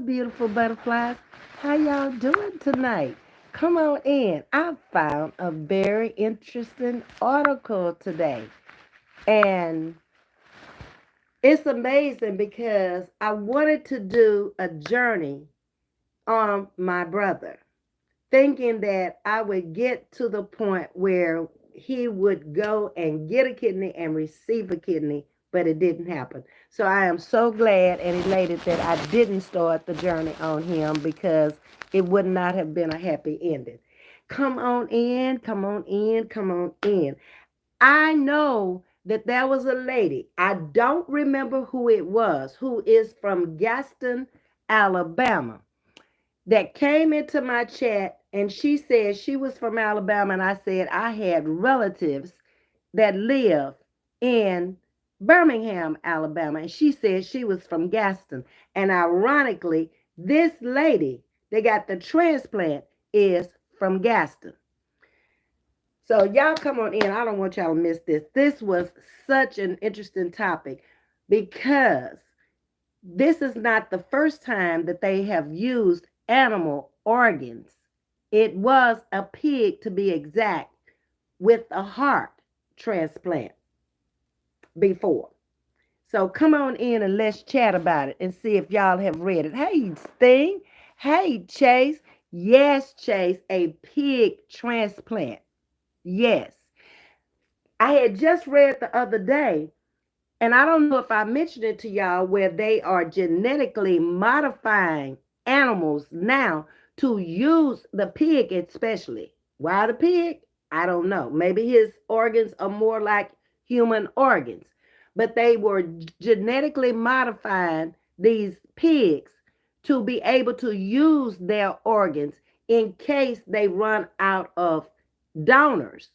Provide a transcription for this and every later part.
beautiful butterflies. How y'all doing tonight? Come on in. I found a very interesting article today. And it's amazing because I wanted to do a journey on my brother, thinking that I would get to the point where he would go and get a kidney and receive a kidney, but it didn't happen. So I am so glad and elated that I didn't start the journey on him because it would not have been a happy ending. Come on in, come on in, come on in. I know that there was a lady, I don't remember who it was, who is from Gaston, Alabama, that came into my chat and she said she was from Alabama. And I said I had relatives that live in Birmingham, Alabama. And she said she was from Gaston. And ironically, this lady that got the transplant is from Gaston. So y'all come on in. I don't want y'all to miss this. This was such an interesting topic because this is not the first time that they have used animal organs. It was a pig, to be exact, with a heart transplant before. So come on in and let's chat about it and see if y'all have read it. Hey, Sting. Hey, Chase. Yes, Chase, a pig transplant. Yes. I had just read the other day, and I don't know if I mentioned it to y'all, where they are genetically modifying animals now to use the pig especially. Why the pig? I don't know. Maybe his organs are more like human organs. But they were genetically modifying these pigs to be able to use their organs in case they run out of donors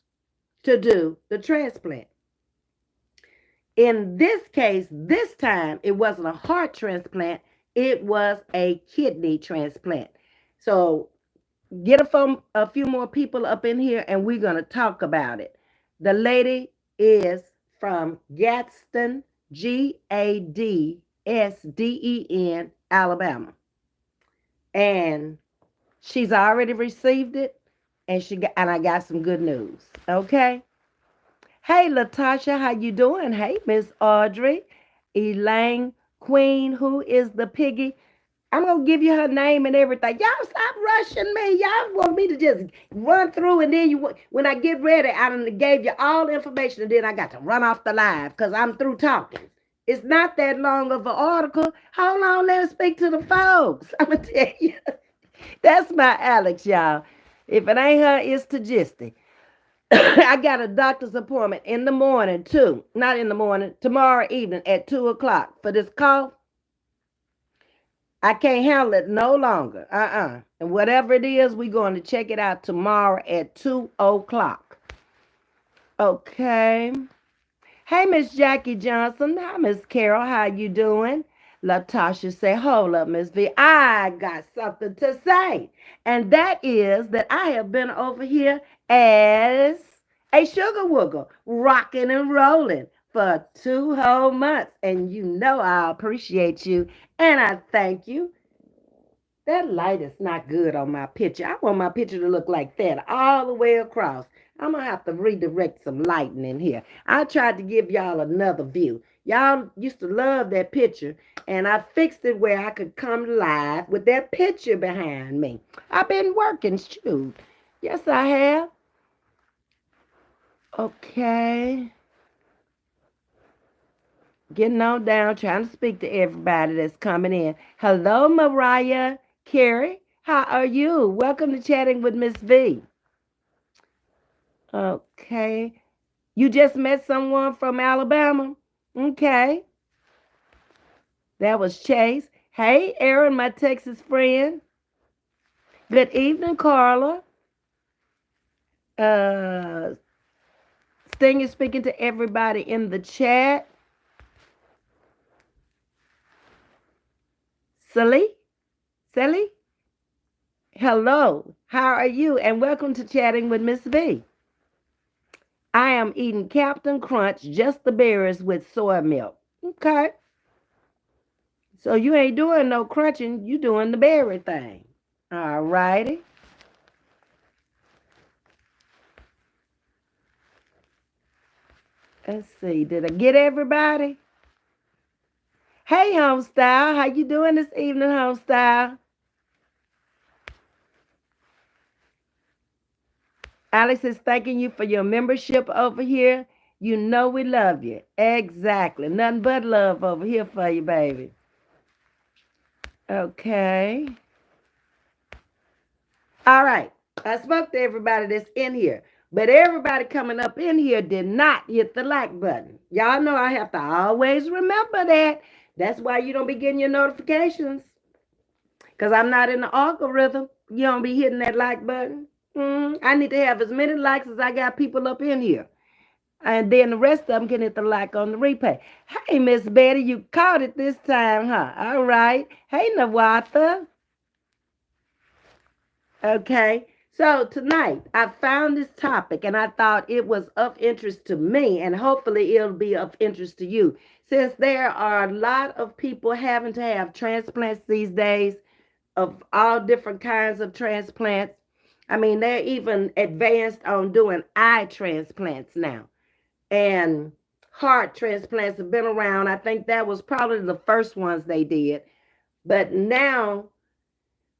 to do the transplant. In this case, this time, it wasn't a heart transplant, it was a kidney transplant. So get a few more people up in here and we're going to talk about it. The lady is from Gadsden, Gadsden, Alabama. And she's already received it, and I got some good news. Okay? Hey, Latasha, how you doing? Hey, Miss Audrey, Elaine, Queen, who is the piggy? I'm going to give you her name and everything. Y'all stop rushing me. Y'all want me to just run through and then when I get ready, I done gave you all the information and then I got to run off the live because I'm through talking. It's not that long of an article. Hold on, let me speak to the folks. I'm going to tell you. That's my Alex, y'all. If it ain't her, it's Tajisti. I got a doctor's appointment in the morning too. Not in the morning, tomorrow evening at 2:00 for this cough. I can't handle it no longer. And whatever it is, we're going to check it out tomorrow at 2:00. Okay. Hey, Miss Jackie Johnson. Hi, Miss Carol. How you doing? Latasha say, hold up, Ms. V. I got something to say. And that is that I have been over here as a sugar wooger, rocking and rolling for 2 whole months. And you know I appreciate you and I thank you. That light is not good on my picture. I want my picture to look like that all the way across. I'm going to have to redirect some lighting in here. I tried to give y'all another view. Y'all used to love that picture, and I fixed it where I could come live with that picture behind me. I've been working, shoot. Yes, I have. Okay. Getting on down, trying to speak to everybody that's coming in. Hello, Mariah Carey. How are you? Welcome to Chatting with Ms. V. Okay. You just met someone from Alabama? Okay. That was Chase. Hey, Aaron, my Texas friend. Good evening, Carla. Uh, Sting is speaking to everybody in the chat. Sally? Hello. How are you? And welcome to Chatting with Ms. V. I am eating Captain Crunch, just the berries with soy milk. Okay. So you ain't doing no crunching, you doing the berry thing. All righty. Let's see. Did I get everybody? Hey, Homestyle. How you doing this evening, Homestyle? Alex is thanking you for your membership over here. You know we love you. Exactly. Nothing but love over here for you, baby. Okay. All right. I spoke to everybody that's in here, but everybody coming up in here did not hit the like button. Y'all know I have to always remember that. That's why you don't be getting your notifications. Because I'm not in the algorithm. You don't be hitting that like button. I need to have as many likes as I got people up in here. And then the rest of them can hit the like on the replay. Hey, Miss Betty, you caught it this time, huh? All right. Hey, Nawatha. Okay. So tonight I found this topic and I thought it was of interest to me and hopefully it'll be of interest to you. Since there are a lot of people having to have transplants these days of all different kinds of transplants. I mean, they're even advanced on doing eye transplants now. And heart transplants have been around. I think that was probably the first ones they did. But now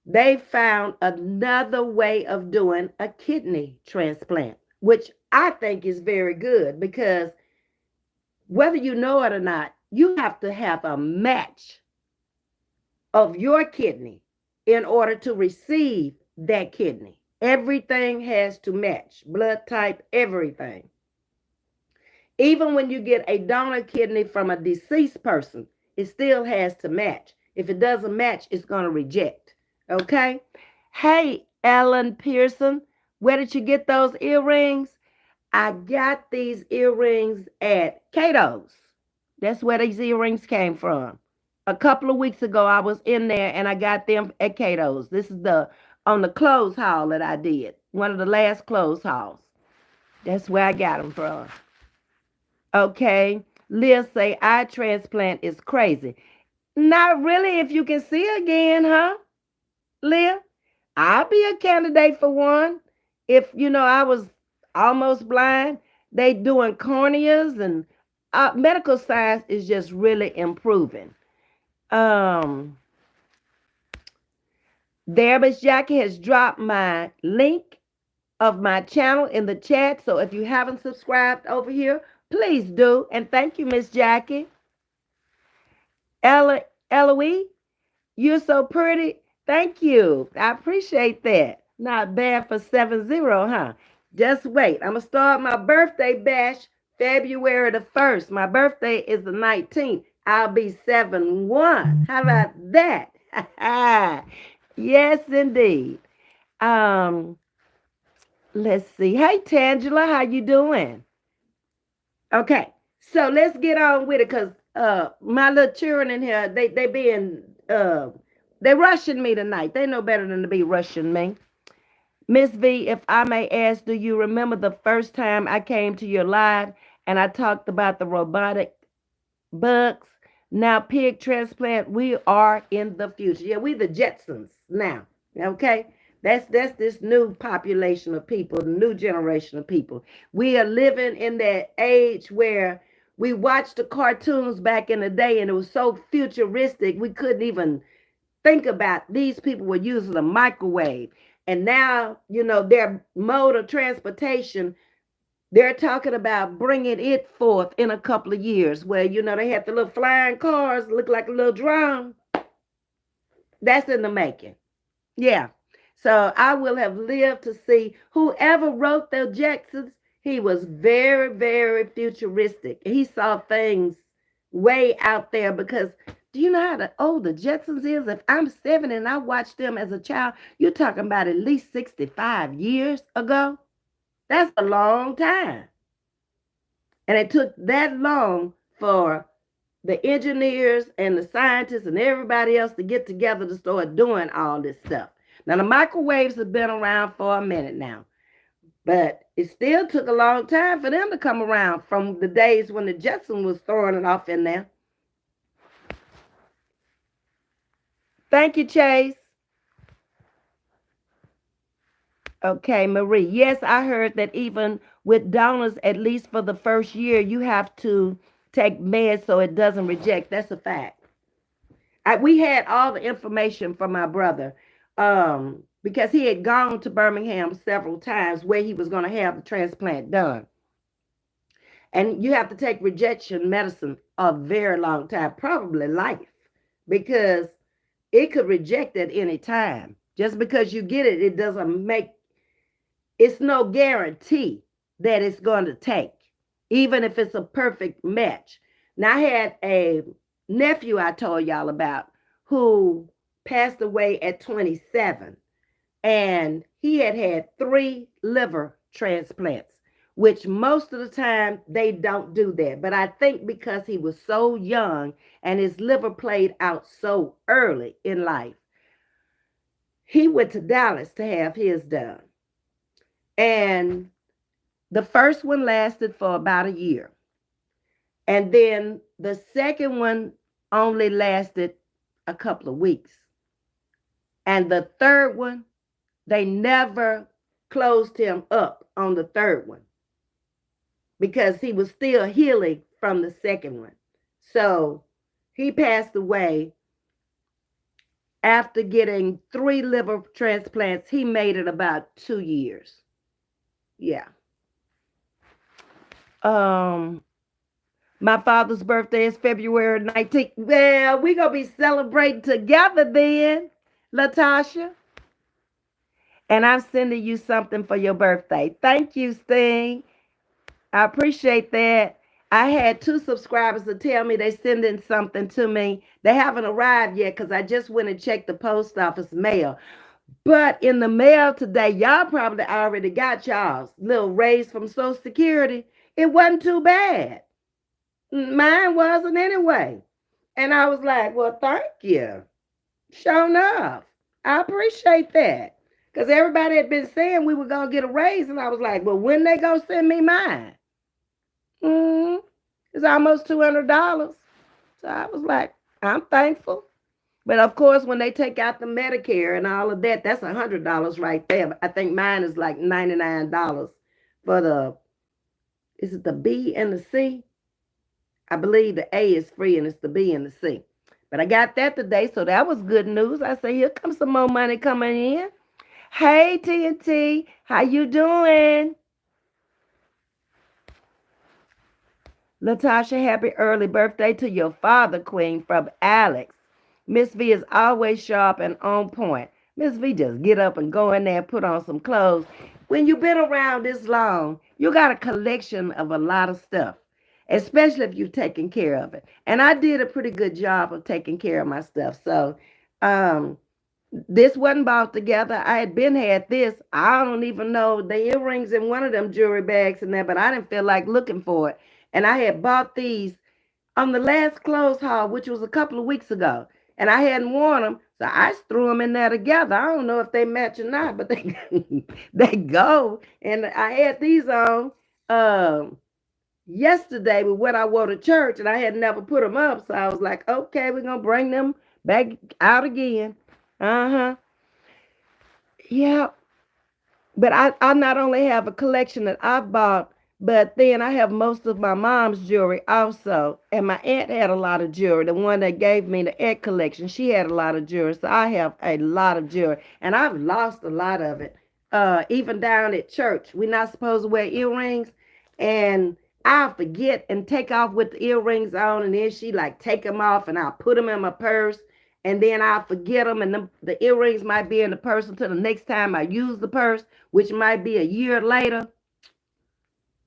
they found another way of doing a kidney transplant, which I think is very good because whether you know it or not, you have to have a match of your kidney in order to receive that kidney. Everything has to match, blood type, everything. Even when you get a donor kidney from a deceased person, it still has to match. If it doesn't match, it's going to reject. Okay? Hey, Ellen Pearson, where did you get those earrings? I got these earrings at Cato's. That's where these earrings came from. A couple of weeks ago, I was in there and I got them at Cato's. This is the on the clothes haul that I did. One of the last clothes hauls. That's where I got them from. Okay. Liz say eye transplant is crazy. Not really if you can see again, huh? Leah? I'll be a candidate for one. If, I was almost blind, they doing corneas and medical science is just really improving. There, Miss Jackie has dropped my link of my channel in the chat. So if you haven't subscribed over here, please do. And thank you, Miss Jackie. Eloise, you're so pretty. Thank you. I appreciate that. Not bad for 7-0, huh? Just wait. I'm going to start my birthday bash February the 1st. My birthday is the 19th. I'll be 7-1. How about that? Yes, indeed. Let's see. Hey, Tangela, how you doing? Okay, so let's get on with it because my little children in here, they rushing me tonight. They know better than to be rushing me. Ms.V, if I may ask, do you remember the first time I came to your live and I talked about the robotic bugs? Now, pig transplant, we are in the future. Yeah, we the Jetsons now. Okay? That's this new population of people, the new generation of people. We are living in that age where we watched the cartoons back in the day and it was so futuristic we couldn't even think about these people were using a microwave. And now, their mode of transportation, they're talking about bringing it forth in a couple of years where, they have the little flying cars, look like a little drone. That's in the making. Yeah. So I will have lived to see whoever wrote the Jacksons, he was very, very futuristic. He saw things way out there because do you know how old the Jetsons is? If I'm 7 and I watched them as a child, you're talking about at least 65 years ago. That's a long time. And it took that long for the engineers and the scientists and everybody else to get together to start doing all this stuff. Now, the microwaves have been around for a minute now, but it still took a long time for them to come around from the days when the Jetson was throwing it off in there. Thank you, Chase. Okay, Marie. Yes, I heard that even with donors, at least for the first year, you have to take meds so it doesn't reject. That's a fact. We had all the information from my brother because he had gone to Birmingham several times where he was going to have the transplant done. And you have to take rejection medicine a very long time, probably life, because it could reject at any time. Just because you get it, it doesn't make it's no guarantee that it's going to take, even if it's a perfect match. Now, I had a nephew I told y'all about who passed away at 27, and he had had 3 liver transplants, which most of the time they don't do that. But I think because he was so young and his liver played out so early in life, he went to Dallas to have his done. And the first one lasted for about a year. And then the second one only lasted a couple of weeks. And the third one, they never closed him up on the third one because he was still healing from the second one. So he passed away after getting 3 liver transplants. He made it about 2 years. Yeah. My father's birthday is February 19th. Well, we're going to be celebrating together then, Latasha. And I'm sending you something for your birthday. Thank you, Sting. I appreciate that. I had 2 subscribers to tell me they're sending something to me. They haven't arrived yet because I just went and checked the post office mail. But in the mail today, y'all probably already got y'all's little raise from Social Security. It wasn't too bad. Mine wasn't anyway. And I was like, well, thank you. Sure enough. I appreciate that. Because everybody had been saying we were going to get a raise. And I was like, well, when they going to send me mine? It's almost $200. So I was like, I'm thankful. But of course, when they take out the Medicare and all of that, that's $100 right there. I think mine is like $99 for is it the B and the C? I believe the A is free and it's the B and the C. But I got that today, so that was good news. I say, here comes some more money coming in. Hey, TNT, how you doing? Latasha, happy early birthday to your father, Queen, from Alex. Ms.V is always sharp and on point. Ms.V just get up and go in there and put on some clothes. When you've been around this long, you got a collection of a lot of stuff, especially if you've taken care of it. And I did a pretty good job of taking care of my stuff. So this wasn't bought together. I had this. I don't even know the earrings in one of them jewelry bags in there, but I didn't feel like looking for it. And I had bought these on the last clothes haul, which was a couple of weeks ago. And I hadn't worn them, so I threw them in there together. I don't know if they match or not, but they go. And I had these on yesterday with what I wore to church, and I had never put them up. So I was like, okay, we're gonna bring them back out again. Yeah. But I not only have a collection that I bought, but then I have most of my mom's jewelry also. And my aunt had a lot of jewelry. The one that gave me the aunt collection, she had a lot of jewelry. So I have a lot of jewelry. And I've lost a lot of it. Even down at church, we're not supposed to wear earrings. And I'll forget and take off with the earrings on. And then she like take them off and I'll put them in my purse. And then I'll forget them, and the earrings might be in the purse until the next time I use the purse, which might be a year later.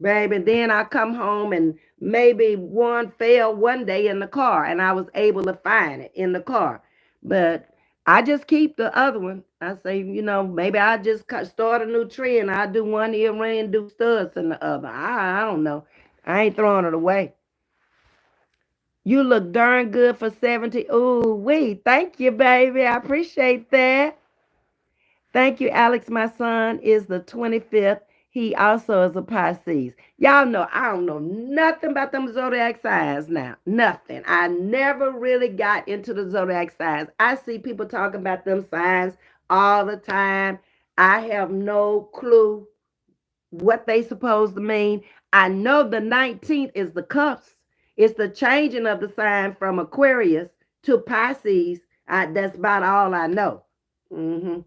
Baby, then I come home and maybe one fell one day in the car, and I was able to find it in the car. But I just keep the other one. I say, maybe I just start a new trend. I do one earring and do studs in the other. I don't know. I ain't throwing it away. You look darn good for 70. Ooh, thank you, baby. I appreciate that. Thank you, Alex. My son is the 25th. He also is a Pisces. Y'all know I don't know nothing about them zodiac signs now. Nothing. I never really got into the zodiac signs. I see people talking about them signs all the time. I have no clue what they supposed to mean. I know the 19th is the cups. It's the changing of the sign from Aquarius to Pisces. That's about all I know. hmm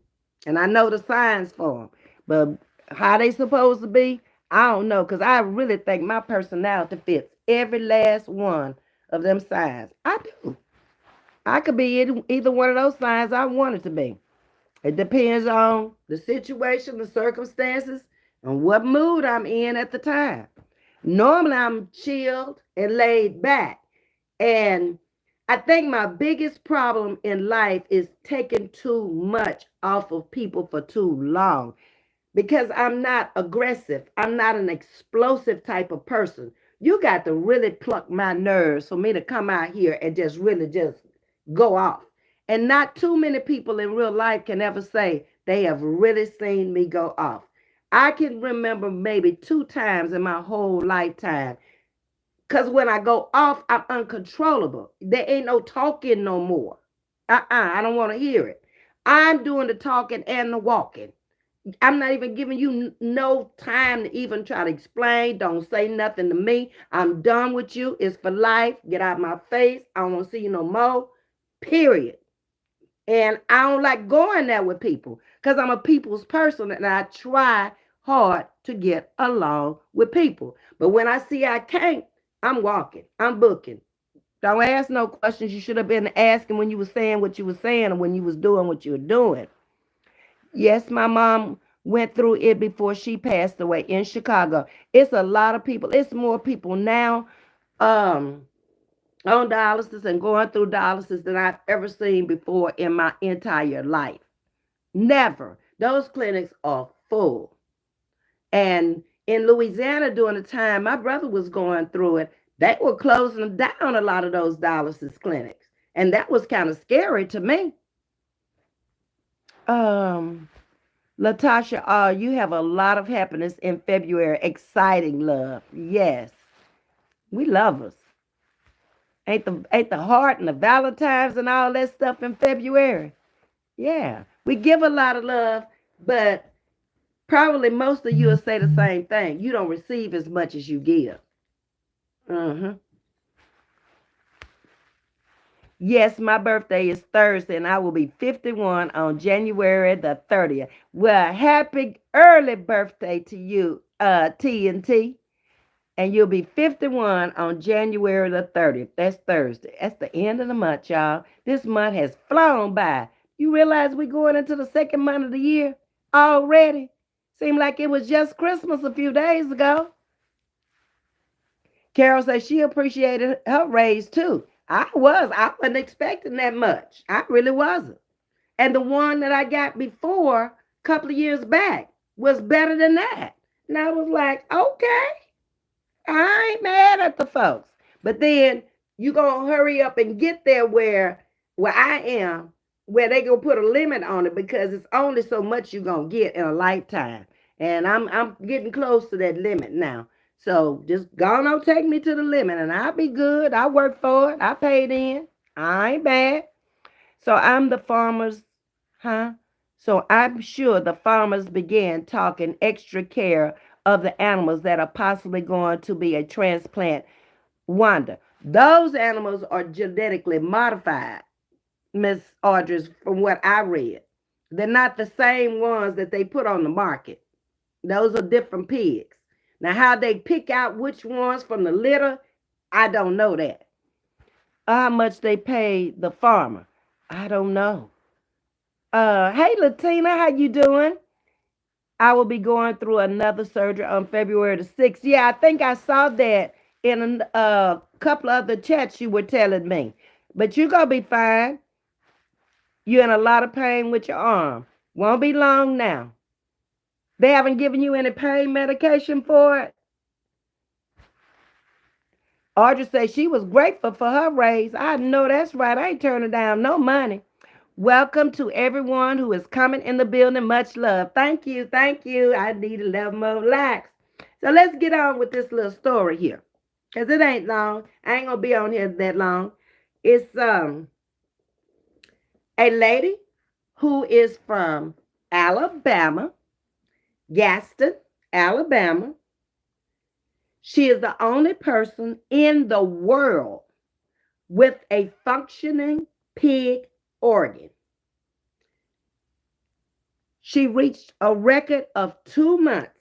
And I know the signs for them. But how they supposed to be, I don't know. Because I really think my personality fits every last one of them signs. I do. I could be either one of those signs I wanted to be. It depends on the situation, the circumstances, and what mood I'm in at the time. Normally, I'm chilled and laid back. And I think my biggest problem in life is taking too much off of people for too long because I'm not aggressive. I'm not an explosive type of person. You got to really pluck my nerves for me to come out here and just really just go off. And not too many people in real life can ever say they have really seen me go off. I can remember maybe 2 times in my whole lifetime. Because when I go off, I'm uncontrollable. There ain't no talking no more. I don't want to hear it. I'm doing the talking and the walking. I'm not even giving you no time to even try to explain. Don't say nothing to me. I'm done with you. It's for life. Get out of my face. I don't want to see you no more. Period. And I don't like going there with people because I'm a people's person and I try hard to get along with people. But when I see I can't, I'm walking. I'm booking. Don't ask no questions you should have been asking when you were saying what you were saying or when you was doing what you were doing. Yes, my mom went through it before she passed away in Chicago. It's a lot of people. It's more people now um, on dialysis and going through dialysis than I've ever seen before in my entire life. Never. Those clinics are full. And in Louisiana during the time my brother was going through it, they were closing down a lot of those dialysis clinics. And that was kind of scary to me. Um, Latasha, you have a lot of happiness in February. Exciting love. Yes. We love us. Ain't the heart and the Valentines and all that stuff in February? Yeah. We give a lot of love, but probably most of you will say the same thing. You don't receive as much as you give. Mm-hmm. Yes, my birthday is Thursday, and I will be 51 on January the 30th. Well, happy early birthday to you, T&T. And you'll be 51 on January the 30th. That's Thursday. That's the end of the month, y'all. This month has flown by. You realize we're going into the second month of the year already? Seemed like it was just Christmas a few days ago. Carol said she appreciated her raise too. I wasn't expecting that much. I really wasn't. And the one that I got before, a couple of years back, was better than that. And I was like, okay, I ain't mad at the folks. But then you gonna hurry up and get there where I am, where they gonna put a limit on it because it's only so much you gonna get in a lifetime. And I'm getting close to that limit now. So just go on take me to the limit and I'll be good. I worked for it. I paid in. I ain't bad. So I'm the farmer's, huh? So I'm sure the farmers began talking extra care of the animals that are possibly going to be a transplant. Wanda, those animals are genetically modified, Miss Audrey, from what I read. They're not the same ones that they put on the market. Those are different pigs. Now, how they pick out which ones from the litter, I don't know that. How much they pay the farmer, I don't know. Hey Latina, how you doing? I will be going through another surgery on February the 6th. Yeah, I think I saw that in a couple of other chats you were telling me. But you're going to be fine. You're in a lot of pain with your arm. Won't be long now. They haven't given you any pain medication for it? Audrey said she was grateful for her raise. I know that's right. I ain't turning down no money. Welcome to everyone who is coming in the building. Much love. Thank you. Thank you. I need 11 more likes. So let's get on with this little story here. Because it ain't long. I ain't going to be on here that long. It's a lady who is from Alabama, Gaston, Alabama. She is the only person in the world with a functioning pig organ. She reached a record of 2 months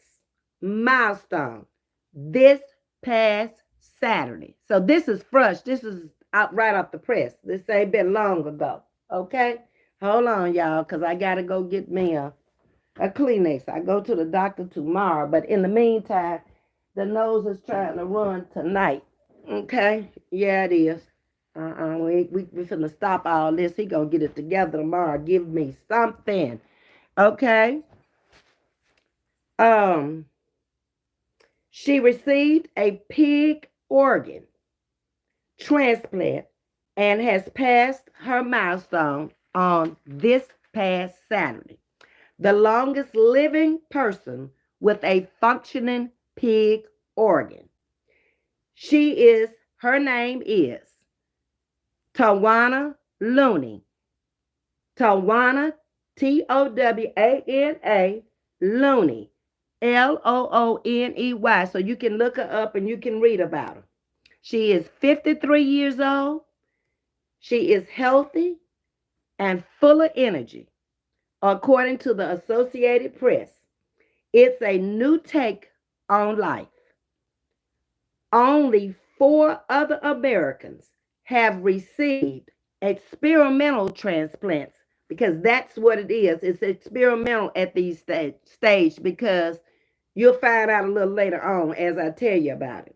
milestone this past Saturday. So this is fresh. This is out right off the press. This ain't been long ago. Okay? Hold on, y'all, because I got to go get me a Kleenex. I go to the doctor tomorrow. But in the meantime, the nose is trying to run tonight. Okay? Yeah, it is. We finna stop all this. He gonna get it together tomorrow. Give me something. Okay? She received a pig organ transplant and has passed her milestone on this past Saturday. The longest living person with a functioning pig organ. Her name is Tawana Looney. Tawana, Towana, Looney, Looney. So you can look her up and you can read about her. She is 53 years old. She is healthy and full of energy, according to the Associated Press. It's a new take on life. Only 4 other Americans have received experimental transplants, because that's what it is. It's experimental at these stage, because you'll find out a little later on as I tell you about it.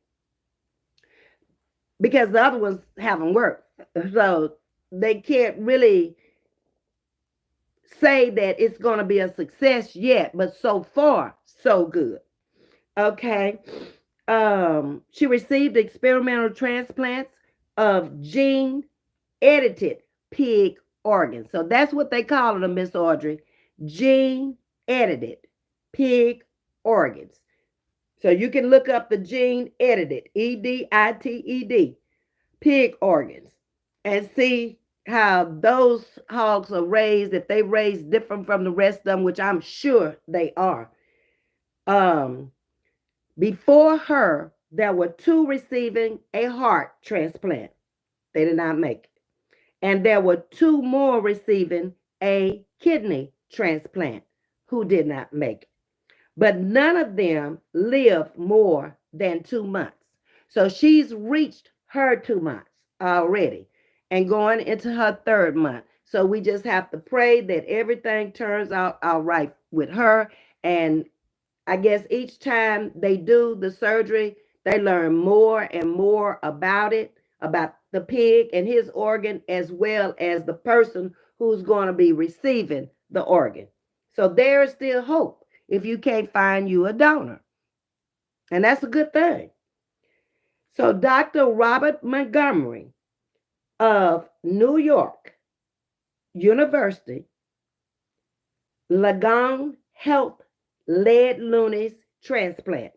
Because the other ones haven't worked. So they can't really say that it's going to be a success yet, but so far, so good. Okay. She received experimental transplants of gene-edited pig organs. So that's what they call them, Miss Audrey. Gene-edited pig organs. So you can look up the gene-edited, E-D-I-T-E-D, pig organs, and see how those hogs are raised, if they raised different from the rest of them, which I'm sure they are. Before her, there were 2 receiving a heart transplant. They did not make it. And there were 2 more receiving a kidney transplant who did not make it. But none of them lived more than 2 months. So she's reached her 2 months already and going into her 3rd month. So we just have to pray that everything turns out all right with her. And I guess each time they do the surgery, they learn more and more about it, about the pig and his organ, as well as the person who's going to be receiving the organ. So there is still hope if you can't find you a donor. And that's a good thing. So Dr. Robert Montgomery of New York University, Langone Health led Looney's transplant.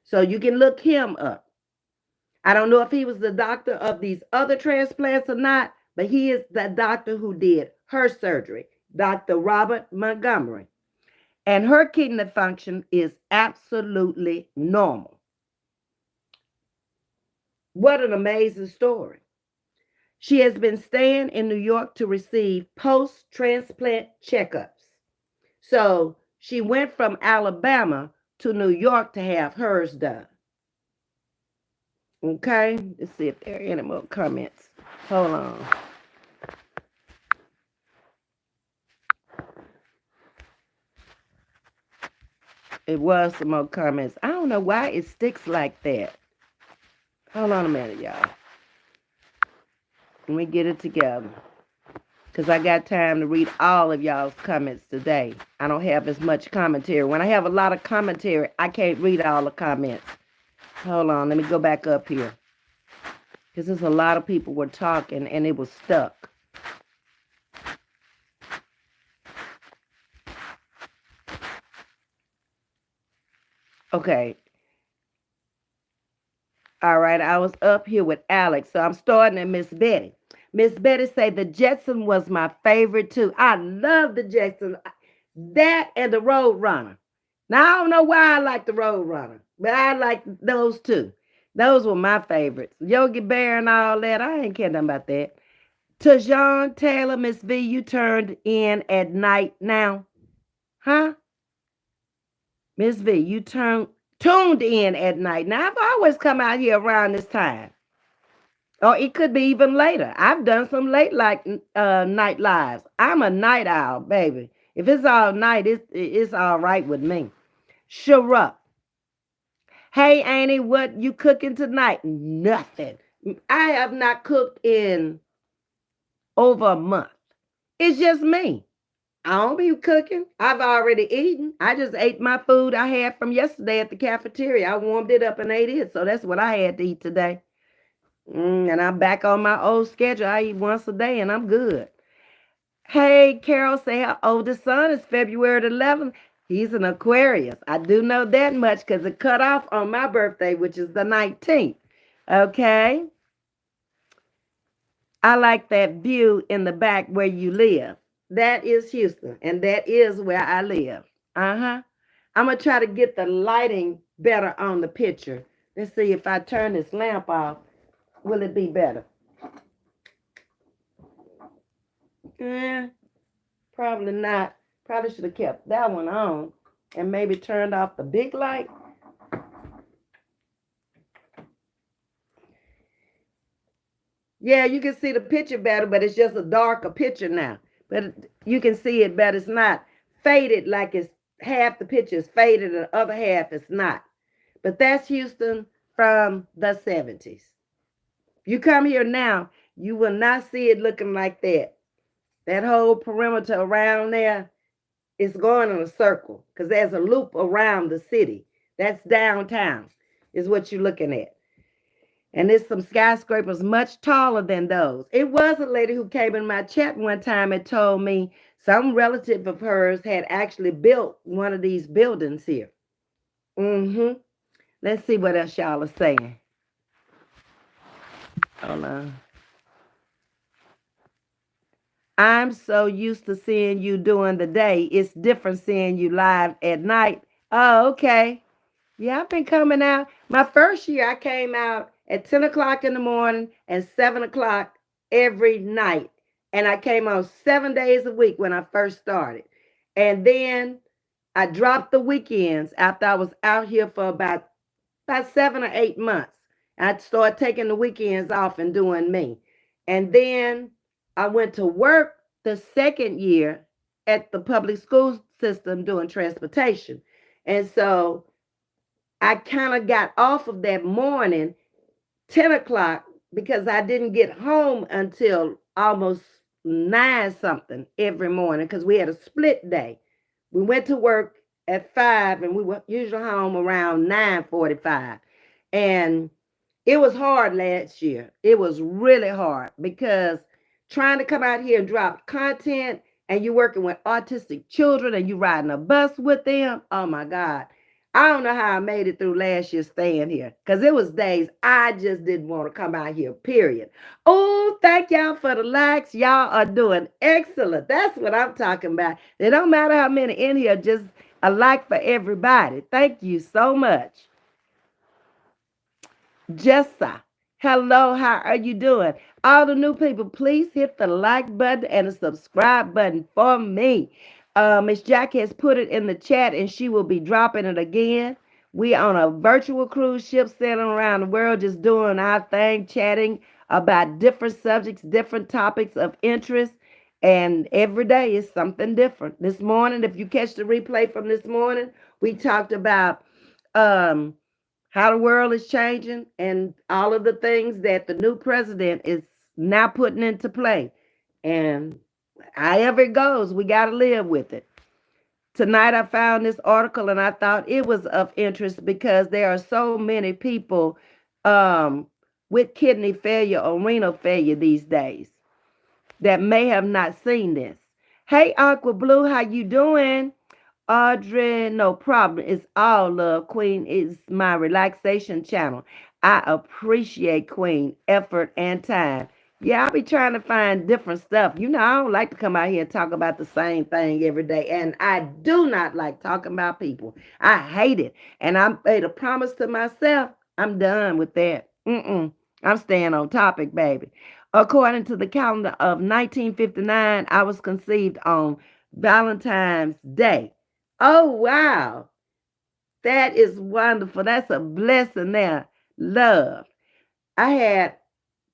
So you can look him up. I don't know if he was the doctor of these other transplants or not, but he is the doctor who did her surgery, Dr. Robert Montgomery. And her kidney function is absolutely normal. What an amazing story. She has been staying in New York to receive post-transplant checkups. So she went from Alabama to New York to have hers done. Okay, let's see if there are any more comments. Hold on. It was some more comments. I don't know why it sticks like that. Hold on a minute, y'all. Let me get it together, because I got time to read all of y'all's comments today. I don't have as much commentary. When I have a lot of commentary, I can't read all the comments. Hold on, let me go back up here, because there's a lot of people were talking and it was stuck. Okay. All right. I was up here with Alex, so I'm starting at Miss Betty. Miss Betty say the Jetson was my favorite too. I love the Jetson. That and the Road Runner. Now I don't know why I like the Road Runner, but I like those two. Those were my favorites. Yogi Bear and all that. I ain't care nothing about that. Tajon Taylor, Miss V, you turned in at night now. Huh? Miss V, you tuned in at night. Now I've always come out here around this time. Or it could be even later. I've done some late like night lives. I'm a night owl, baby. If it's all night, it's all right with me. Sure up. Hey Annie, what you cooking tonight? Nothing. I have not cooked in over a month. It's just me. I don't be cooking. I've already eaten. I just ate my food I had from yesterday at the cafeteria. I warmed it up and ate it. So that's what I had to eat today. And I'm back on my old schedule. I eat once a day and I'm good. Hey, Carol say her oldest son is February the 11th. He's an Aquarius. I do know that much because it cut off on my birthday, which is the 19th. Okay. I like that view in the back where you live. That is Houston, and that is where I live. Uh-huh. I'm going to try to get the lighting better on the picture. Let's see if I turn this lamp off, will it be better? Eh, probably not. Probably should have kept that one on and maybe turned off the big light. Yeah, you can see the picture better, but it's just a darker picture now. But you can see it better. It's not faded like it's half the picture is faded and the other half is not. But that's Houston from the 70s. You come here now, you will not see it looking like that. That whole perimeter around there is going in a circle because there's a loop around the city. That's downtown, is what you're looking at. And there's some skyscrapers much taller than those. It was a lady who came in my chat one time and told me some relative of hers had actually built one of these buildings here. Mm-hmm. Let's see what else y'all are saying. Hold on. I'm so used to seeing you during the day. It's different seeing you live at night. Oh, okay. Yeah, I've been coming out. My first year, I came out at 10 o'clock in the morning and 7 o'clock every night. And I came on 7 days a week when I first started. And then I dropped the weekends after I was out here for about 7 or 8 months. I started taking the weekends off and doing me. And then I went to work the second year at the public school system doing transportation. And so I kind of got off of that morning, 10 o'clock, because I didn't get home until almost 9 something every morning because we had a split day. We went to work at 5 and we were usually home around 9:45. And it was hard last year. It was really hard because trying to come out here and drop content and you're working with autistic children and you riding a bus with them. Oh my God. I don't know how I made it through last year staying here because it was days I just didn't want to come out here, period. Oh, thank y'all for the likes. Y'all are doing excellent. That's what I'm talking about. It don't matter how many in here, just a like for everybody. Thank you so much. Jessa, hello, how are you doing? All the new people, please hit the like button and the subscribe button for me. Miss Jack has put it in the chat and she will be dropping it again. We on a virtual cruise ship sailing around the world just doing our thing, chatting about different subjects, different topics of interest. And every day is something different. This morning, if you catch the replay from this morning, we talked about how the world is changing and all of the things that the new president is now putting into play. And however it goes, we got to live with it. Tonight I found this article and I thought it was of interest because there are so many people with kidney failure or renal failure these days that may have not seen this. Hey, Aqua Blue, how you doing? Audrey, no problem. It's all love. Queen is my relaxation channel. I appreciate Queen effort and time. Yeah, I be trying to find different stuff. You know, I don't like to come out here and talk about the same thing every day. And I do not like talking about people. I hate it. And I made a promise to myself. I'm done with that. I'm staying on topic, baby. According to the calendar of 1959, I was conceived on Valentine's Day. Oh, wow. That is wonderful. That's a blessing there. Love. I had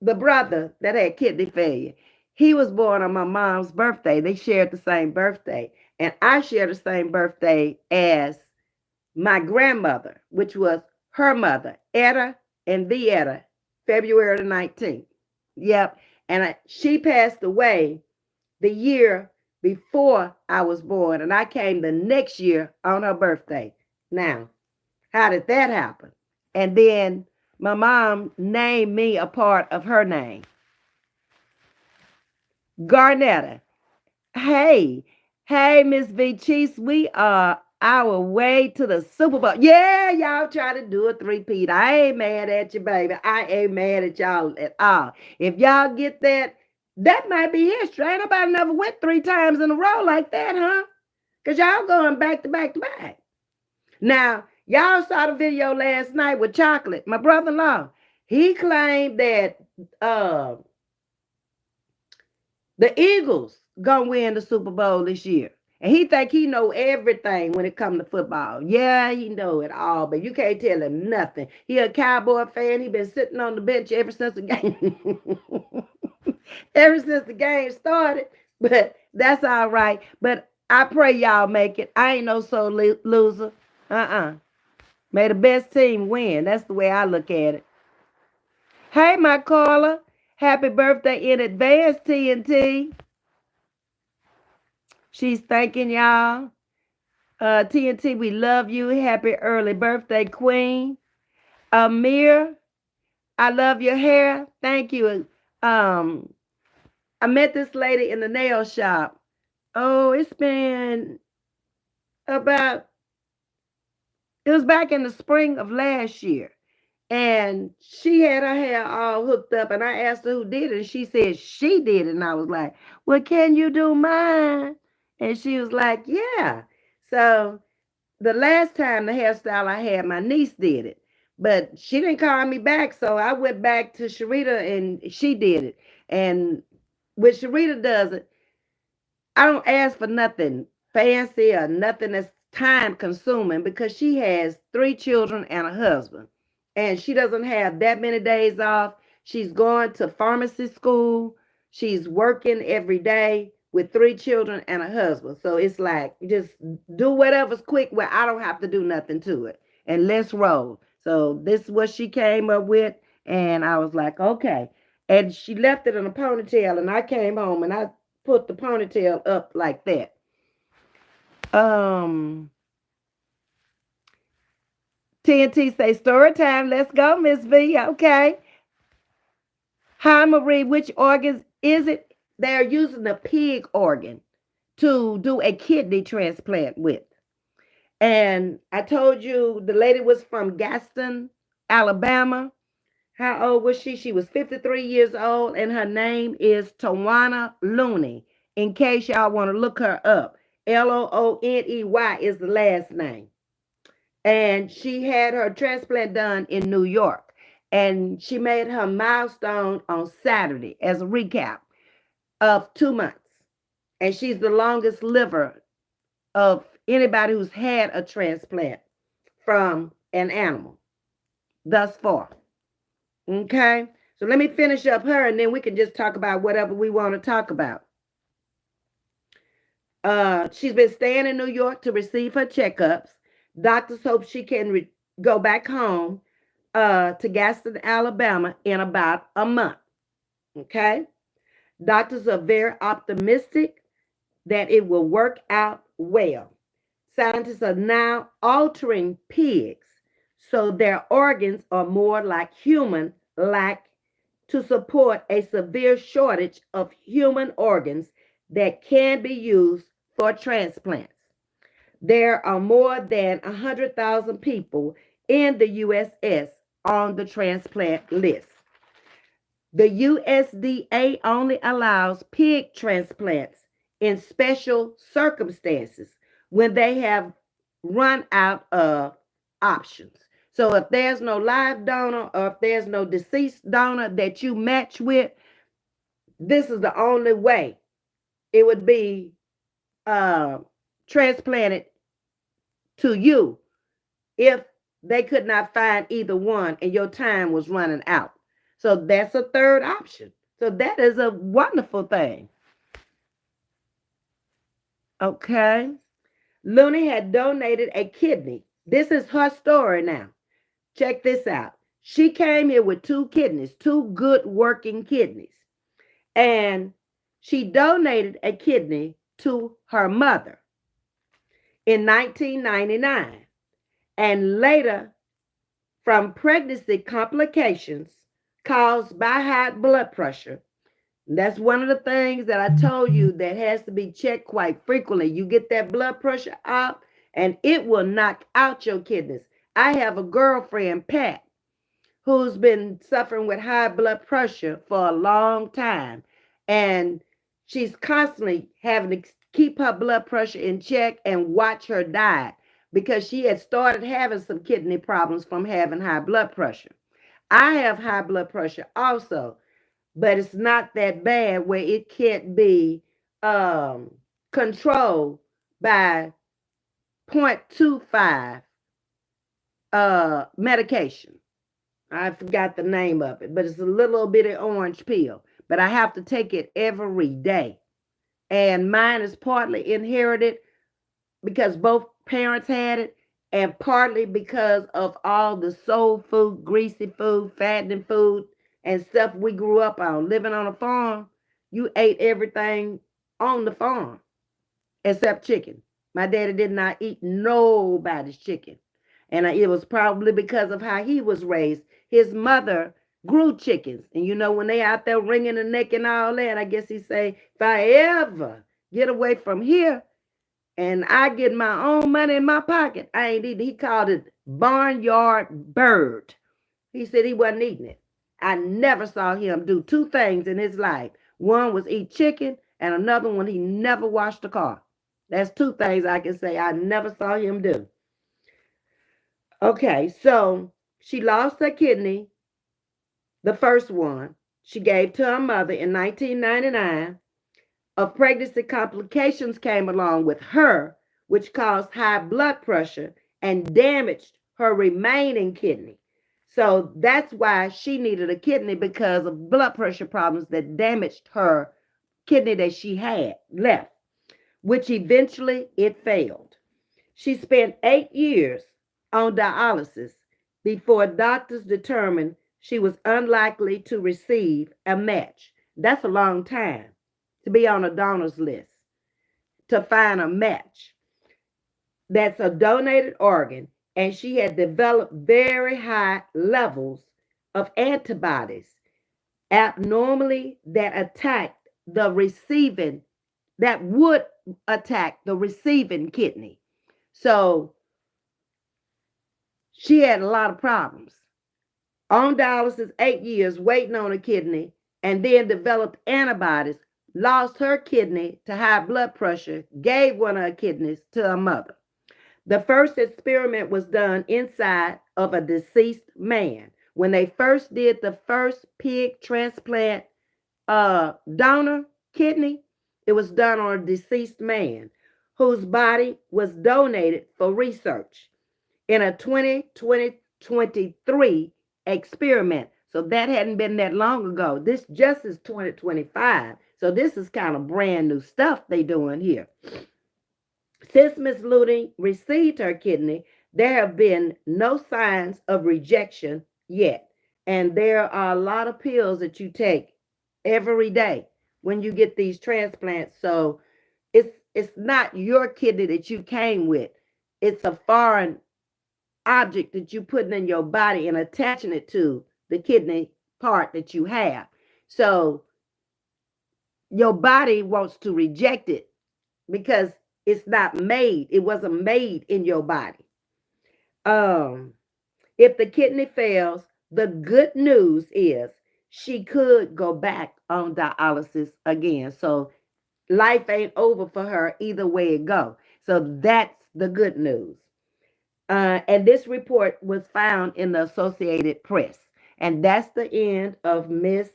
the brother that had kidney failure. He was born on my mom's birthday. They shared the same birthday. And I shared the same birthday as my grandmother, which was her mother, Etta and the Etta, February the 19th. Yep. And she passed away the year before I was born, and I came the next year on her birthday. Now, how did that happen? And then my mom named me a part of her name, Garnetta. Hey, hey, Ms.V. Chiefs, we are our way to the Super Bowl. Yeah, y'all try to do a three-peat. I ain't mad at you, baby. I ain't mad at y'all at all. If y'all get that, that might be history. Ain't nobody never went 3 times in a row like that, huh? Because y'all going back to back to back. Now, y'all saw the video last night with Chocolate, my brother-in-law. He claimed that the Eagles gonna win the Super Bowl this year. And he think he know everything when it come to football. Yeah, he know it all, but you can't tell him nothing. He a Cowboy fan. He been sitting on the bench ever since the game. Ever since the game started. But that's all right. But I pray y'all make it. I ain't no soul loser. May the best team win. That's the way I look at it. Hey, my caller. Happy birthday in advance, TNT. She's thanking y'all. TNT, we love you. Happy early birthday, Queen. Amir, I love your hair. Thank you. I met this lady in the nail shop. Oh, it's been about, it was back in the spring of last year. And she had her hair all hooked up. And I asked her who did it. And she said she did it. And I was like, well, can you do mine? And she was like, yeah. So the last time the hairstyle I had, my niece did it. But she didn't call me back. So I went back to Sharita and she did it. And when Sharita does it, I don't ask for nothing fancy or nothing that's time consuming because she has 3 children and a husband. And she doesn't have that many days off. She's going to pharmacy school. She's working every day with 3 children and a husband. So it's like, just do whatever's quick where I don't have to do nothing to it. And let's roll. So this is what she came up with. And I was like, okay. And she left it in a ponytail. And I came home and I put the ponytail up like that. TNT say story time. Let's go, Ms.V. Okay. Hi, Marie. Which organs is it? They're using the pig organ to do a kidney transplant with. And I told you the lady was from Gaston, Alabama. How old was she? She was 53 years old, and her name is Tawana Looney, in case y'all want to look her up. Looney is the last name. And she had her transplant done in New York. And she made her milestone on Saturday as a recap of 2 months. And she's the longest liver of anybody who's had a transplant from an animal thus far. Okay? So let me finish up her and then we can just talk about whatever we want to talk about. She's been staying in New York to receive her checkups. Doctors hope she can go back home to Gaston, Alabama in about a month. Okay? Doctors are very optimistic that it will work out well. Scientists are now altering pigs so their organs are more like human, like to support a severe shortage of human organs that can be used for transplants. There are more than 100,000 people in the USS on the transplant list. The USDA only allows pig transplants in special circumstances when they have run out of options. So if there's no live donor or if there's no deceased donor that you match with, this is the only way it would be uh, transplanted to you if they could not find either one and your time was running out. So that's a third option. So that is a wonderful thing. Okay. Looney had donated a kidney. This is her story now. Check this out. She came here with two kidneys, two good working kidneys. And she donated a kidney to her mother in 1999. And later, from pregnancy complications caused by high blood pressure. That's one of the things that I told you that has to be checked quite frequently. You get that blood pressure up and it will knock out your kidneys. I have a girlfriend, Pat, who's been suffering with high blood pressure for a long time. And she's constantly having to keep her blood pressure in check and watch her diet because she had started having some kidney problems from having high blood pressure. I have high blood pressure also, but it's not that bad where it can't be controlled by 0.25 medication. I forgot the name of it, but it's a little bitty orange pill. But I have to take it every day. And mine is partly inherited because both parents had it, and partly because of all the soul food, greasy food, fattening food, and stuff we grew up on. Living on a farm, you ate everything on the farm except chicken. My daddy did not eat nobody's chicken. And it was probably because of how he was raised. His mother grew chickens. And you know, when they out there wringing the neck and all that, I guess he say, if I ever get away from here and I get my own money in my pocket, I ain't eating. He called it barnyard bird. He said he wasn't eating it. I never saw him do two things in his life. One was eat chicken, and another one, he never washed a car. That's two things I can say I never saw him do. Okay, so she lost her kidney, the first one. She gave to her mother in 1999. Of pregnancy complications came along with her, which caused high blood pressure and damaged her remaining kidney. So that's why she needed a kidney, because of blood pressure problems that damaged her kidney that she had left, which eventually it failed. She spent 8 years on dialysis before doctors determined she was unlikely to receive a match. That's a long time to be on a donor's list, to find a match that's a donated organ. And she had developed very high levels of antibodies abnormally that would attack the receiving kidney. So she had a lot of problems. On dialysis 8 years, waiting on a kidney, and then developed antibodies, lost her kidney to high blood pressure, gave one of her kidneys to her mother. The first experiment was done inside of a deceased man. When they first did the first pig transplant donor kidney, it was done on a deceased man whose body was donated for research in a 2023 experiment. So that hadn't been that long ago. This just is 2025. So this is kind of brand new stuff they doing here. Since Miss Looney received her kidney, there have been no signs of rejection yet. And there are a lot of pills that you take every day when you get these transplants. So it's not your kidney that you came with. It's a foreign object that you putting in your body and attaching it to the kidney part that you have. So your body wants to reject it because It's not made. It wasn't made in your body. Um, if the kidney fails, the good news is she could go back on dialysis again. So life ain't over for her either way it go. So that's the good news. And this report was found in the Associated Press. And that's the end of Miss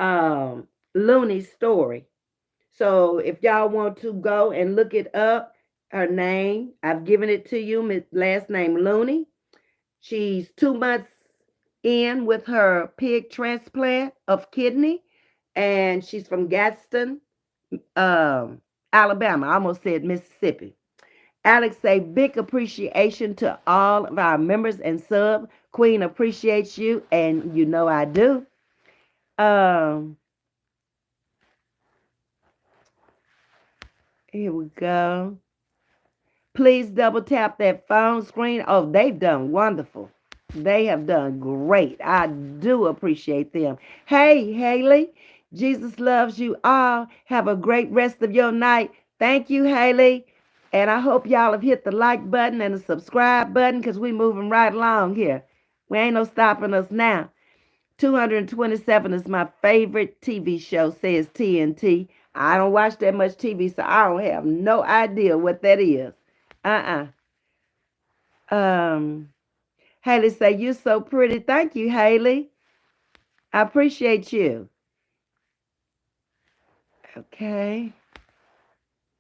um, Looney's story. So if y'all want to go and look it up, her name, I've given it to you, last name Looney. She's 2 months in with her pig transplant of kidney, and she's from Gadsden, um, Alabama. I almost said Mississippi. Alex say big appreciation to all of our members and sub. Queen appreciates you, and you know I do. Um, Here we go. Please double tap that phone screen. Oh, they've done wonderful. They have done great. I do appreciate them. Hey, Haley, Jesus loves you all. Have a great rest of your night. Thank you, Haley. And I hope y'all have hit the like button and the subscribe button because we moving right along here. We ain't no stopping us now. 227 is my favorite TV show, says TNT. I don't watch that much TV, so I don't have no idea what that is. Um, Haley say, you're so pretty. Thank you, Haley. I appreciate you. Okay.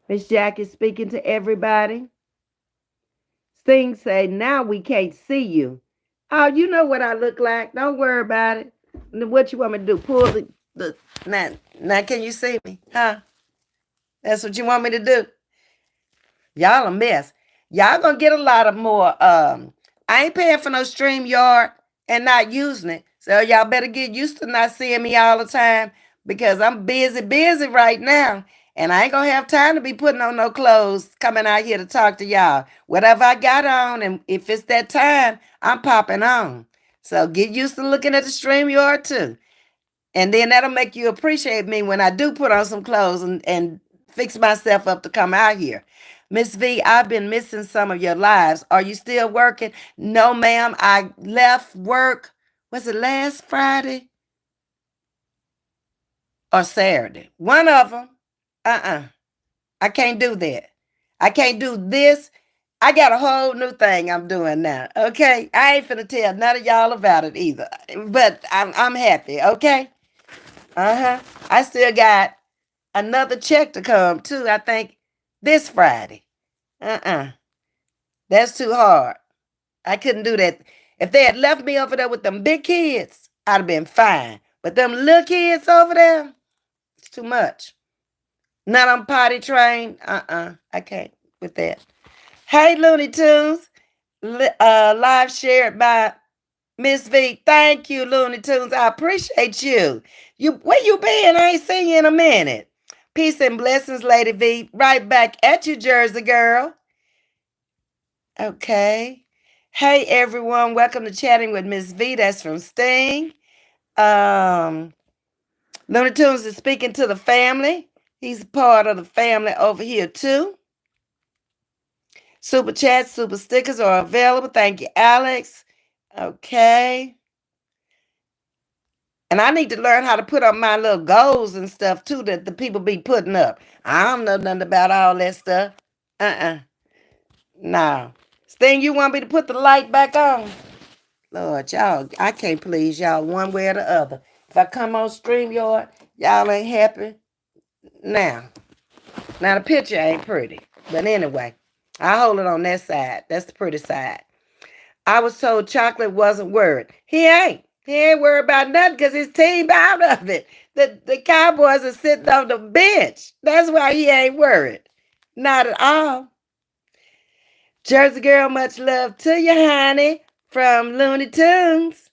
Miss Jackie speaking to everybody. Sting say, now we can't see you. Oh, you know what I look like. Don't worry about it. What you want me to do? Pull the now can you see me? Huh? That's what you want me to do? Y'all a mess. Y'all gonna get a lot of more. I ain't paying for no StreamYard and not using it. So y'all better get used to not seeing me all the time because I'm busy right now. And I ain't gonna have time to be putting on no clothes coming out here to talk to y'all. Whatever I got on, and if it's that time, I'm popping on. So get used to looking at the StreamYard too. And then that'll make you appreciate me when I do put on some clothes and fix myself up to come out here. Miss V, I've been missing some of your lives. Are you still working? No, ma'am. I left work. Was it last Friday or Saturday? One of them. Uh-uh. I can't do that. I can't do this. I got a whole new thing I'm doing now. Okay. I ain't finna tell none of y'all about it either. But I'm happy. Okay. Uh-huh. I still got another check to come too, I think this Friday. That's too hard. I couldn't do that. If they had left me over there with them big kids, I'd have been fine. But them little kids over there, it's too much. Not on potty trained. I can't with that. Hey, Looney Tunes. Live shared by Ms.V. Thank you, Looney Tunes. I appreciate you. Where you been? I ain't seen you in a minute. Peace and blessings, Lady V. Right back at you, Jersey girl. Okay. Hey, everyone. Welcome to Chatting with Ms. V. That's from Sting. Um, Looney Tunes is speaking to the family. He's a part of the family over here, too. Super chats, super stickers are available. Thank you, Alex. Okay. And I need to learn how to put up my little goals and stuff too that the people be putting up. I don't know nothing about all that stuff. No. Sting, you want me to put the light back on? Lord, y'all, I can't please y'all one way or the other. If I come on StreamYard, y'all ain't happy. Now, now the picture ain't pretty. But anyway, I hold it on that side. That's the pretty side. I was told Chocolate wasn't worried. He ain't. He ain't worried about nothing because his team out of it. The Cowboys are sitting on the bench. That's why he ain't worried. Not at all. Jersey girl, much love to you, honey, from Looney Tunes.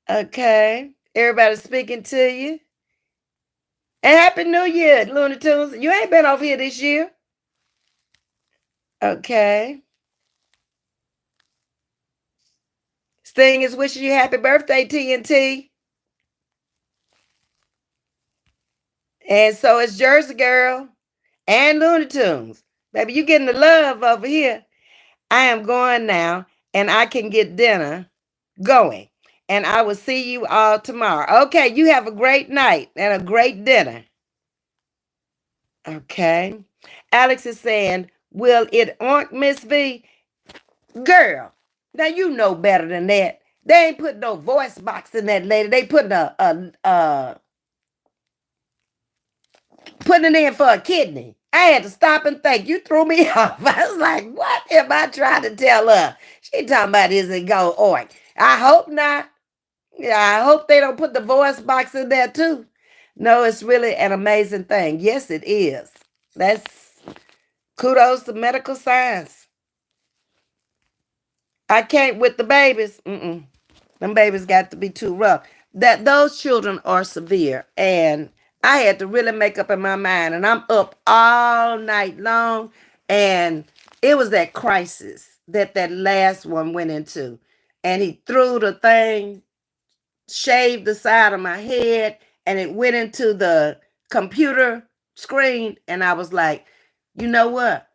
Okay. Everybody speaking to you. And Happy New Year, Looney Tunes. You ain't been over here this year. Okay. Sting is wishing you happy birthday, TNT. And so is Jersey Girl and Looney Tunes. Baby, you getting the love over here. I am going now, and I can get dinner going. And I will see you all tomorrow. Okay, you have a great night and a great dinner. Okay. Alex is saying, will it aren't Miss V? Girl, now you know better than that. They ain't put no voice box in that lady. They putting it in for a kidney. I had to stop and think. You threw me off. I was like, what am I trying to tell her? She talking about is it go on? I hope not. Yeah, I hope they don't put the voice box in there too. No, it's really an amazing thing. Yes, it is. That's kudos to medical science. I can't with the babies. Them babies got to be too rough. That those children are severe, and I had to really make up in my mind. And I'm up all night long, and it was that crisis that last one went into, and he threw the thing, shaved the side of my head, and it went into the computer screen, and I was like, you know what?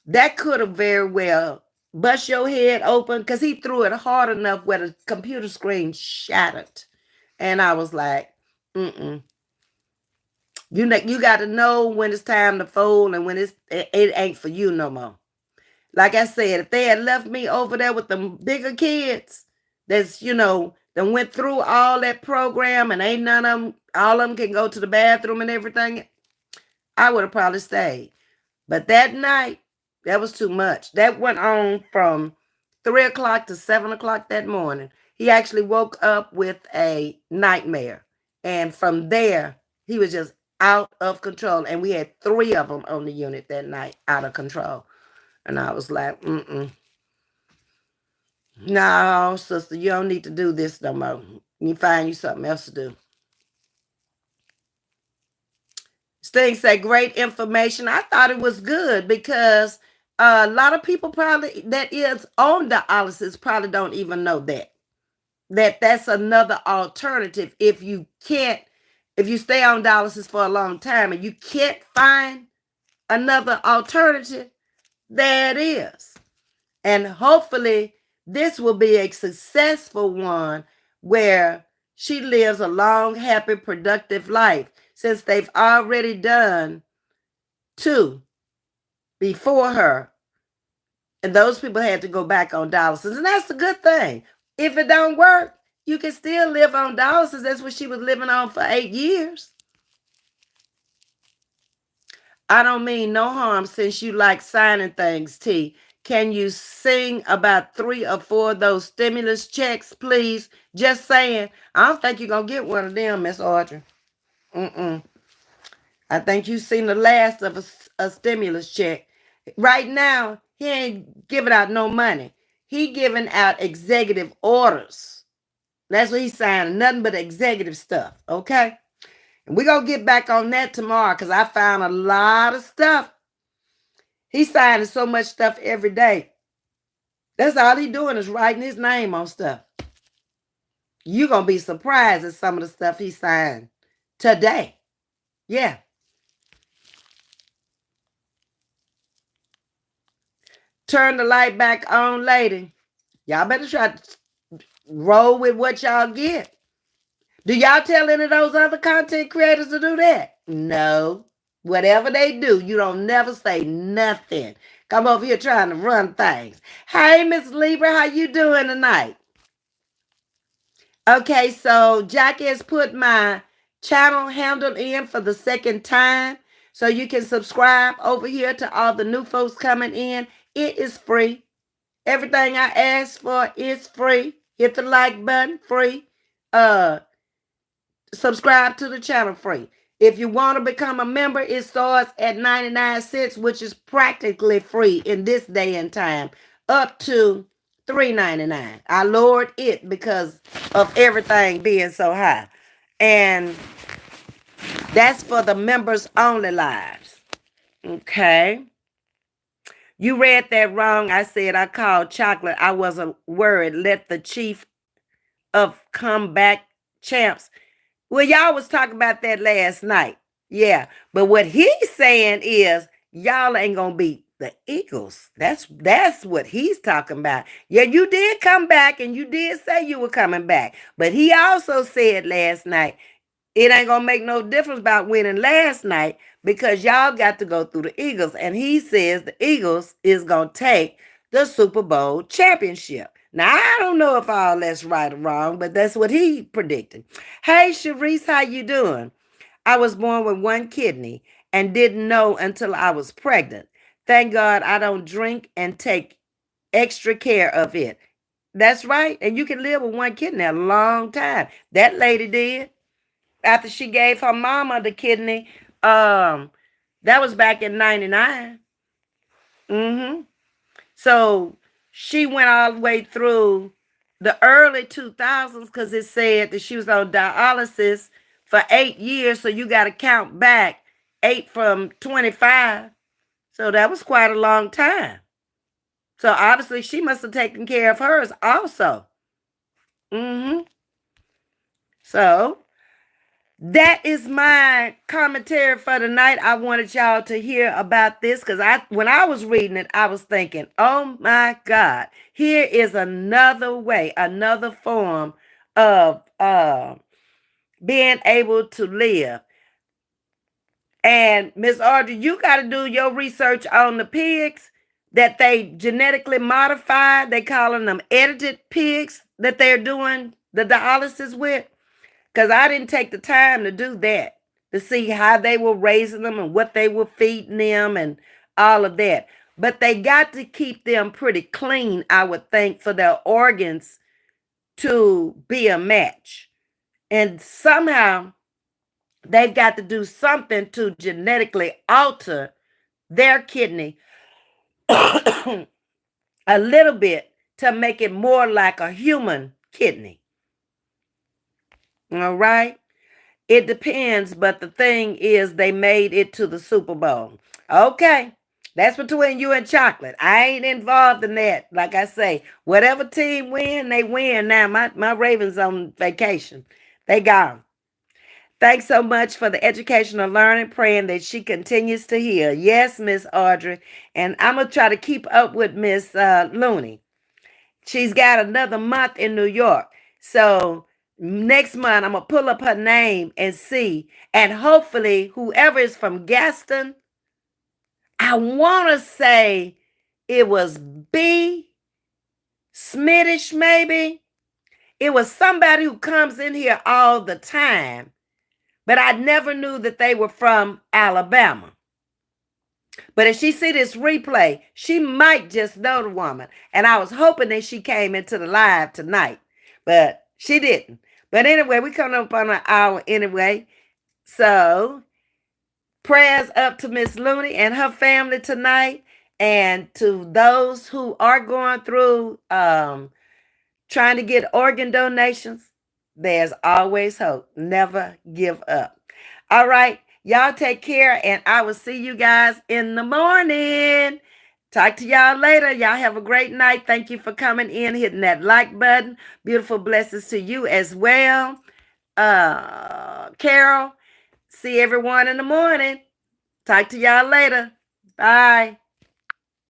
That could have very well bust your head open because he threw it hard enough where the computer screen shattered. And I was like, mm-mm. You got to know when it's time to fold and when it ain't for you no more. Like I said, if they had left me over there with the bigger kids, that's, that went through all that program and ain't none of them, all of them can go to the bathroom and everything, I would have probably stayed. But that night, that was too much. That went on from 3 o'clock to 7 o'clock that morning. He actually woke up with a nightmare. And from there, he was just out of control. And we had 3 of them on the unit that night, out of control. And I was like, no, sister, you don't need to do this no more. You find you something else to do. Sting say great information. I thought it was good because a lot of people probably that is on dialysis probably don't even know that's another alternative. If you stay on dialysis for a long time and you can't find another alternative, there it is. And hopefully this will be a successful one where she lives a long, happy, productive life, since they've already done 2 before her. And those people had to go back on dialysis. And that's a good thing. If it don't work, you can still live on dialysis. That's what she was living on for 8 years. I don't mean no harm since you like signing things, T. Can you sing about 3 or 4 of those stimulus checks, please? Just saying. I don't think you're going to get one of them, Miss Audrey. I think you've seen the last of a stimulus check. Right now, he ain't giving out no money. He giving out executive orders. That's what he's signing. Nothing but executive stuff, okay? And we're going to get back on that tomorrow because I found a lot of stuff. He's signing so much stuff every day. That's all he's doing is writing his name on stuff. You're going to be surprised at some of the stuff he signed today. Yeah. Turn the light back on, lady. Y'all better try to roll with what y'all get. Do y'all tell any of those other content creators to do that? No. Whatever they do, you don't never say nothing. Come over here trying to run things. Hey, Miss Libra, how you doing tonight? Okay, so Jackie has put my channel handle in for the second time. So you can subscribe over here to all the new folks coming in. It is free. Everything I ask for is free. Hit the like button, free. Subscribe to the channel, free. If you want to become a member, it starts at 99 cents, which is practically free in this day and time, up to $3.99. I lowered it because of everything being so high. And that's for the members only lives. Okay. You read that wrong. I said I called chocolate. I wasn't worried. Let the chief of comeback champs. Well, y'all was talking about that last night. Yeah. But what he's saying is y'all ain't gonna beat the Eagles. That's what he's talking about. Yeah, you did come back and you did say you were coming back. But he also said last night, it ain't gonna make no difference about winning last night because y'all got to go through the Eagles. And he says the Eagles is gonna take the Super Bowl championship. Now I don't know if all that's right or wrong, but that's what he predicted. Hey Sharice, how you doing? I was born with one kidney and didn't know until I was pregnant. Thank God I don't drink and take extra care of it. That's right. And you can live with one kidney a long time. That lady did after she gave her mama the kidney. That was back in 99. Mm-hmm. So she went all the way through the early 2000s because it said that she was on dialysis for 8 years. So you got to count back 8 from 25. So that was quite a long time. So obviously she must have taken care of hers also. Mm-hmm. So that is my commentary for tonight. I wanted y'all to hear about this because when I was reading it, I was thinking, oh my God, here is another way, another form of being able to live. And Miss Audrey, you got to do your research on the pigs that they genetically modified. They calling them edited pigs that they're doing the dialysis with. Because I didn't take the time to do that, to see how they were raising them and what they were feeding them and all of that. But they got to keep them pretty clean, I would think, for their organs to be a match. And somehow they've got to do something to genetically alter their kidney a little bit to make it more like a human kidney. All right? It depends, but the thing is, they made it to the Super Bowl. Okay, that's between you and Chocolate. I ain't involved in that. Like I say, whatever team win, they win. Now, my Ravens on vacation. They gone. Thanks so much for the educational learning, praying that she continues to heal. Yes, Miss Audrey. And I'm going to try to keep up with Miss Looney. She's got another month in New York. So next month, I'm going to pull up her name and see. And hopefully, whoever is from Gaston, I want to say it was B. Smittish, maybe. It was somebody who comes in here all the time. But I never knew that they were from Alabama. But if she see this replay, she might just know the woman. And I was hoping that she came into the live tonight, but she didn't. But anyway, we coming up on an hour anyway. So prayers up to Miss Looney and her family tonight. And to those who are going through trying to get organ donations, there's always hope. Never give up. All right. Y'all take care, and I will see you guys in the morning. Talk to y'all later. Y'all have a great night. Thank you for coming in, hitting that like button. Beautiful blessings to you as well. Carol, see everyone in the morning. Talk to y'all later. Bye.